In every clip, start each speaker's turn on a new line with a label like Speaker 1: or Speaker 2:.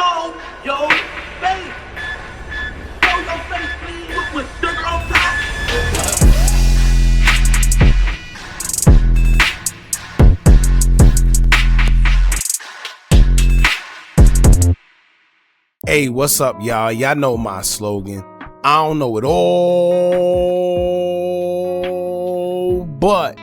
Speaker 1: Show your face. Show your face, please. With sugar on top.
Speaker 2: Hey, what's up, y'all? Y'all know my slogan. I don't know it all, but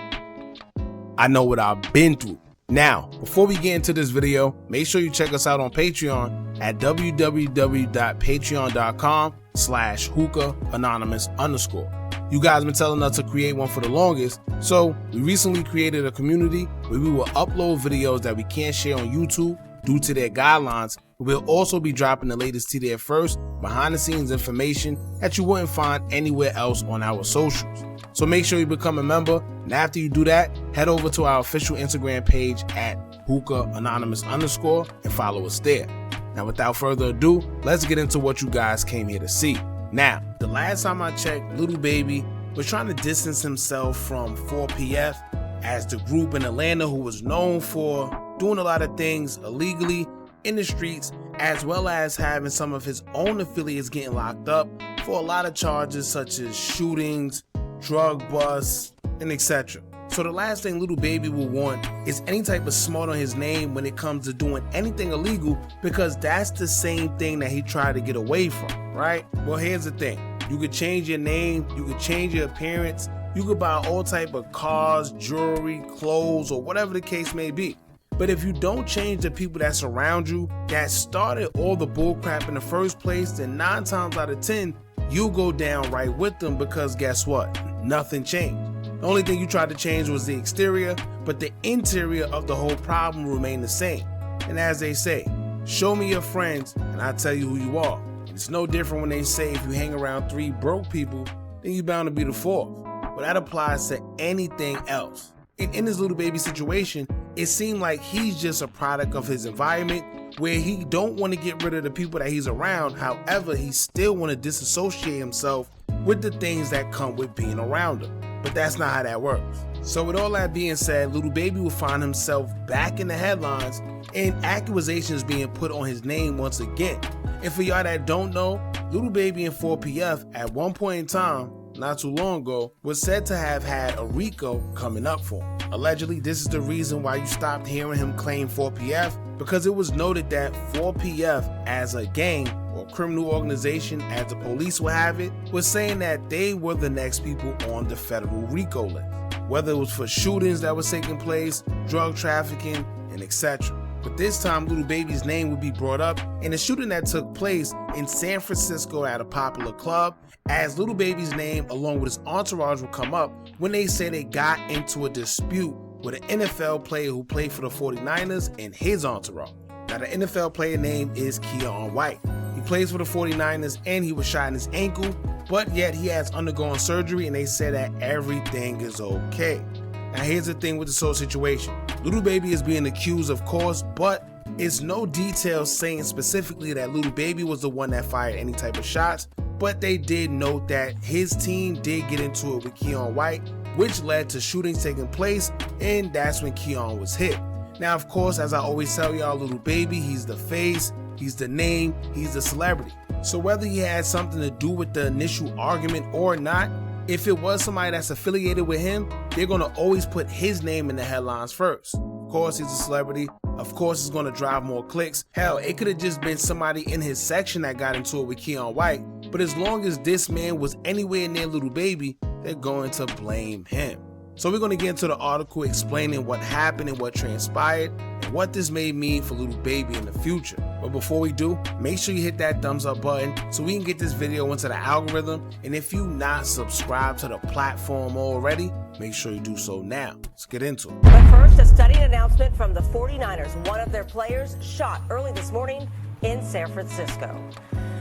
Speaker 2: I know what I've been through. Now, before we get into this video, make sure you check us out on Patreon at www.patreon.com/Hookah Anonymous _. You guys been telling us to create one for the longest, so we recently created a community where we will upload videos that we can't share on YouTube due to their guidelines. We'll also be dropping the latest to there first, behind the scenes information that you wouldn't find anywhere else on our socials. So make sure you become a member, and after you do that, head over to our official Instagram page at Hookah Anonymous _ and follow us there. Now without further ado, let's get into what you guys came here to see. Now, the last time I checked, Lil Baby was trying to distance himself from 4PF as the group in Atlanta who was known for doing a lot of things illegally in the streets, as well as having some of his own affiliates getting locked up for a lot of charges such as shootings, drug busts, and etc. So the last thing Lil Baby will want is any type of smart on his name when it comes to doing anything illegal, because that's the same thing that he tried to get away from, right? Well, here's the thing. You could change your name, you could change your appearance, you could buy all type of cars, jewelry, clothes, or whatever the case may be. But if you don't change the people that surround you, that started all the bullcrap in the first place, then 9 times out of 10, you'll go down right with them, because guess what? Nothing changed. The only thing you tried to change was the exterior, but the interior of the whole problem remained the same. And as they say, show me your friends and I'll tell you who you are. And it's no different when they say if you hang around 3 broke people, then you're bound to be the 4th. But that applies to anything else. And in this Lil Baby situation, it seemed like he's just a product of his environment, where he don't want to get rid of the people that he's around. However, he still want to disassociate himself with the things that come with being around him. But that's not how that works. So with all that being said, Lil Baby will find himself back in the headlines and accusations being put on his name once again. And for y'all that don't know, Lil Baby and 4PF at one point in time, not too long ago, was said to have had a RICO coming up for him. Allegedly, this is the reason why you stopped hearing him claim 4PF, because it was noted that 4PF as a gang or criminal organization, as the police would have it, was saying that they were the next people on the federal RICO list, whether it was for shootings that was taking place, drug trafficking, and etc. But this time, Lil Baby's name would be brought up in a shooting that took place in San Francisco at a popular club, as Lil Baby's name along with his entourage would come up when they say they got into a dispute with an NFL player who played for the 49ers and his entourage. Now, the NFL player name is Keion White. He plays for the 49ers and he was shot in his ankle, but yet he has undergone surgery and they said that everything is okay. Now, here's the thing with this whole situation. Lil Baby is being accused, of course, but it's no details saying specifically that Lil Baby was the one that fired any type of shots, but they did note that his team did get into it with Keion White, which led to shootings taking place, and that's when Keion was hit. Now, of course, as I always tell y'all, Lil Baby, he's the face, he's the name, he's the celebrity. So whether he had something to do with the initial argument or not, if it was somebody that's affiliated with him, they're gonna always put his name in the headlines first. Of course, he's a celebrity. Of course, it's gonna drive more clicks. Hell, it could have just been somebody in his section that got into it with Keion White. But as long as this man was anywhere near Lil Baby, they're going to blame him. So we're gonna get into the article explaining what happened and what transpired and what this may mean for Lil Baby in the future. But before we do, make sure you hit that thumbs up button so we can get this video into the algorithm. And if you not subscribed to the platform already, make sure you do so now. Let's get into it.
Speaker 3: But first, a stunning announcement from the 49ers. One of their players shot early this morning in San Francisco.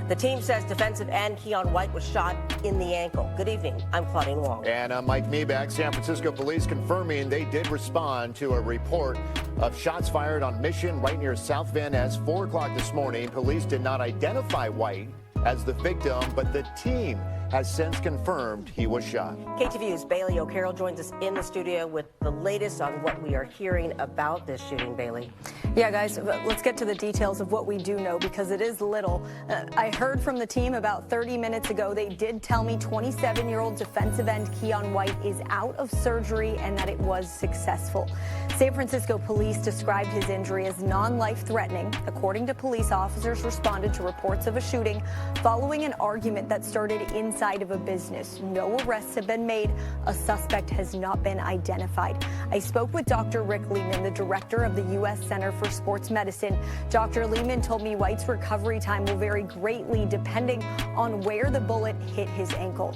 Speaker 3: The team says defensive end Keion White was shot in the ankle. Good evening. I'm Claudine Wong.
Speaker 4: And I'm Mike Meeback. San Francisco police confirming they did respond to a report of shots fired on Mission right near South Van Ness. 4 o'clock this morning. Police did not identify White as the victim, but the team has since confirmed he was shot.
Speaker 3: KTVU's Bailey O'Carroll joins us in the studio with the latest on what we are hearing about this shooting. Bailey.
Speaker 5: Yeah, guys, let's get to the details of what we do know, because it is little. I heard from the team about 30 minutes ago. They did tell me 27-year-old defensive end Keion White is out of surgery and that it was successful. San Francisco police described his injury as non-life-threatening. According to police, officers responded to reports of a shooting following an argument that started inside of a business. No arrests have been made. A suspect has not been identified. I spoke with Dr. Rick Lehman, the director of the U.S. Center for Sports Medicine. Dr. Lehman told me White's recovery time will vary greatly depending on where the bullet hit his ankle.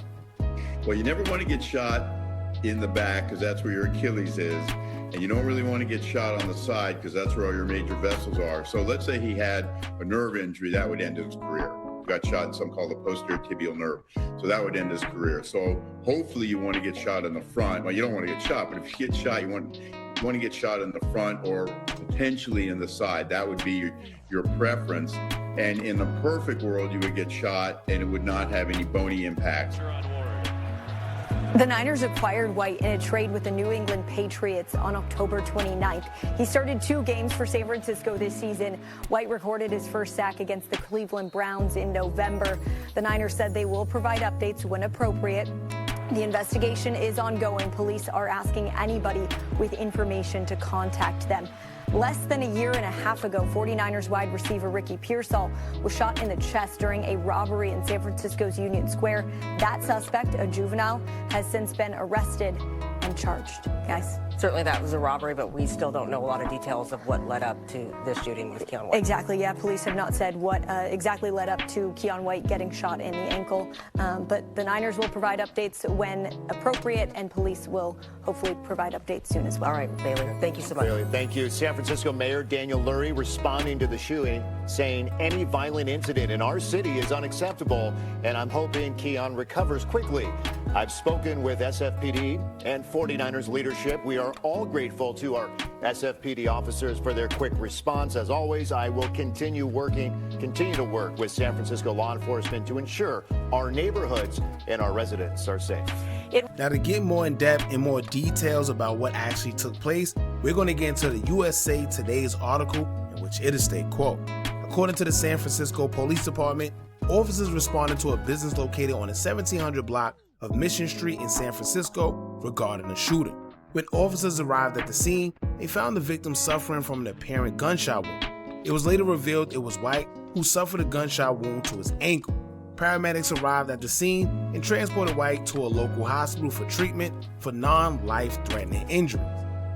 Speaker 6: Well, you never want to get shot in the back because that's where your Achilles is. And you don't really want to get shot on the side because that's where all your major vessels are. So let's say he had a nerve injury, that would end his career. Got shot in something called the posterior tibial nerve. So that would end his career. So hopefully you want to get shot in the front. Well, you don't want to get shot, but if you get shot, you want to get shot in the front or potentially in the side. That would be your preference. And in the perfect world, you would get shot and it would not have any bony impacts.
Speaker 5: The Niners acquired White in a trade with the New England Patriots on October 29th. He started 2 games for San Francisco this season. White recorded his first sack against the Cleveland Browns in November. The Niners said they will provide updates when appropriate. The investigation is ongoing. Police are asking anybody with information to contact them. Less than a year and a half ago, 49ers wide receiver Ricky Pearsall was shot in the chest during a robbery in San Francisco's Union Square. That suspect, a juvenile, has since been arrested and charged. Guys?
Speaker 3: Certainly that was a robbery, but we still don't know a lot of details of what led up to this shooting with Keion White.
Speaker 5: Exactly, yeah. Police have not said what exactly led up to Keion White getting shot in the ankle. But the Niners will provide updates when appropriate, and police will hopefully provide updates soon as well.
Speaker 3: All right, Bailey, thank you so much.
Speaker 4: Bailey, thank you. San Francisco Mayor Daniel Lurie responding to the shooting, saying any violent incident in our city is unacceptable, and I'm hoping Keion recovers quickly. I've spoken with SFPD and 49ers leadership. We are all grateful to our SFPD officers for their quick response. As always, I will continue to work with San Francisco law enforcement to ensure our neighborhoods and our residents are safe.
Speaker 2: Now, to get more in depth and more details about what actually took place, we're going to get into the USA Today's article in which it is stated, quote, according to the San Francisco Police Department, officers responded to a business located on the 1700 block of Mission Street in San Francisco regarding a shooting. When officers arrived at the scene, they found the victim suffering from an apparent gunshot wound. It was later revealed it was White, who suffered a gunshot wound to his ankle. Paramedics arrived at the scene and transported White to a local hospital for treatment for non-life-threatening injuries.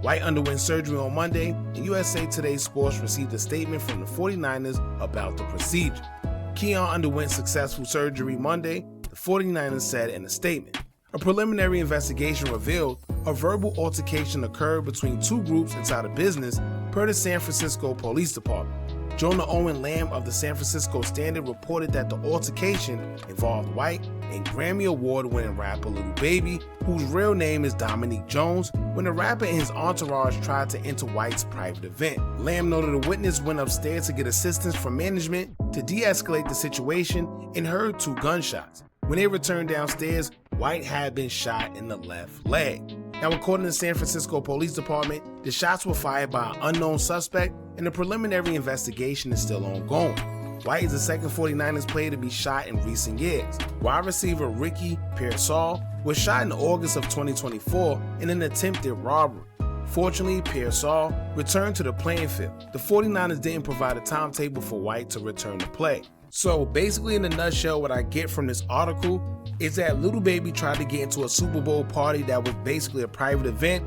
Speaker 2: White underwent surgery on Monday, and USA Today Sports received a statement from the 49ers about the procedure. Keion underwent successful surgery Monday, the 49ers said in a statement. A preliminary investigation revealed a verbal altercation occurred between 2 groups inside a business, per the San Francisco Police Department. Jonah Owen Lamb of the San Francisco Standard reported that the altercation involved White and Grammy Award-winning rapper Lil Baby, whose real name is Dominique Jones, when the rapper and his entourage tried to enter White's private event. Lamb noted a witness went upstairs to get assistance from management to de-escalate the situation and heard 2 gunshots. When they returned downstairs, White had been shot in the left leg. Now, according to the San Francisco Police Department, the shots were fired by an unknown suspect, and the preliminary investigation is still ongoing. White is the second 49ers player to be shot in recent years. Wide receiver Ricky Pearsall was shot in August of 2024 in an attempted robbery. Fortunately, Pearsall returned to the playing field. The 49ers didn't provide a timetable for White to return to play. So basically, in a nutshell, what I get from this article is that Lil Baby tried to get into a Super Bowl party that was basically a private event.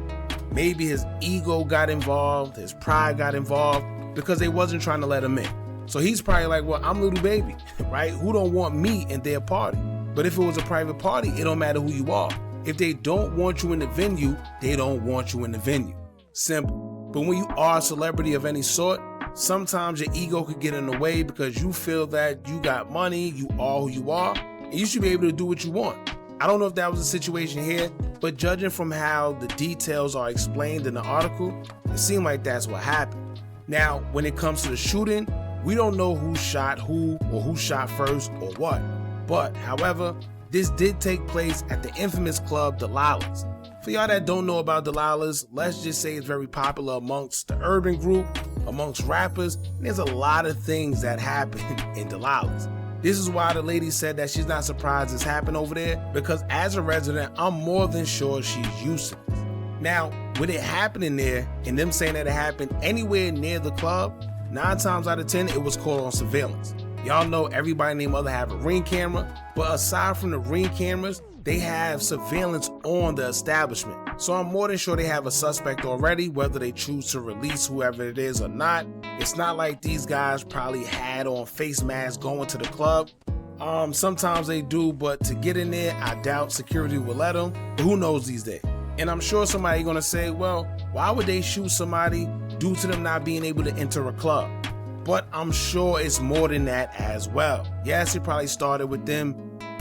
Speaker 2: Maybe his ego got involved, his pride got involved, because they wasn't trying to let him in. So he's probably like, well, I'm Lil Baby, right? Who don't want me in their party? But if it was a private party, it don't matter who you are. If they don't want you in the venue, they don't want you in the venue. Simple. But when you are a celebrity of any sort, sometimes your ego could get in the way because you feel that you got money, you are who you are, and you should be able to do what you want. I don't know if that was the situation here, but judging from how the details are explained in the article, it seemed like that's what happened. Now, when it comes to the shooting, we don't know who shot who or who shot first or what. But, however, This did take place at the infamous club Delilah's. For y'all that don't know about Delilah's, let's just say it's very popular amongst the urban group, amongst rappers, and there's a lot of things that happen in Delilah's. This is why the lady said that she's not surprised this happened over there, because as a resident, I'm more than sure she's used to this. Now, with it happening there, and them saying that it happened anywhere near the club, 9 times out of 10, it was caught on surveillance. Y'all know everybody and their mother have a Ring camera, but aside from the Ring cameras, they have surveillance on the establishment. So I'm more than sure they have a suspect already, whether they choose to release whoever it is or not. It's not like these guys probably had on face masks going to the club. Sometimes they do, but to get in there, I doubt security will let them. But who knows these days? And I'm sure somebody's gonna say, well, why would they shoot somebody due to them not being able to enter a club? But I'm sure it's more than that as well. Yes, it probably started with them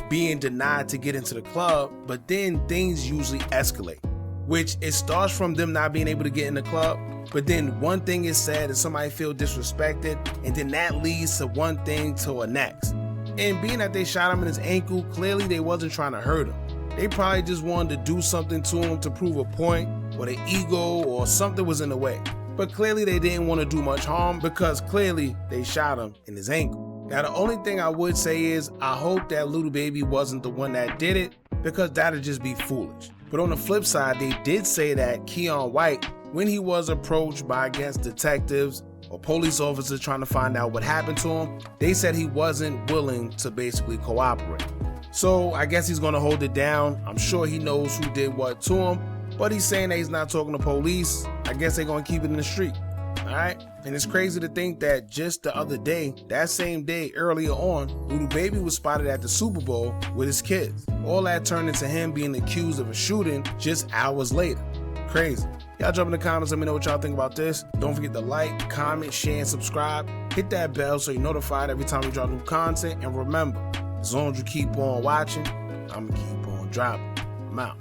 Speaker 2: being denied to get into the club, but then things usually escalate, which it starts from them not being able to get in the club, but then one thing is said and somebody feel disrespected, and then that leads to one thing to a next. And being that they shot him in his ankle, clearly they wasn't trying to hurt him. They probably just wanted to do something to him to prove a point, or their ego or something was in the way. But clearly they didn't want to do much harm because clearly they shot him in his ankle. Now the only thing I would say is I hope that little baby wasn't the one that did it, because that'd just be foolish. But on the flip side, they did say that Keion White, when he was approached by, I guess, detectives or police officers trying to find out what happened to him, they said he wasn't willing to basically cooperate. So I guess he's gonna hold it down. I'm sure he knows who did what to him, but he's saying that he's not talking to police. I guess they're gonna keep it in the street. Alright? And it's crazy to think that just the other day, that same day earlier on, little baby was spotted at the Super Bowl with his kids. All that turned into him being accused of a shooting just hours later. Crazy. Y'all jump in the comments, let me know what y'all think about this. Don't forget to like, comment, share, and subscribe. Hit that bell so you're notified every time we drop new content. And remember, as long as you keep on watching, I'm gonna keep on dropping. I'm out.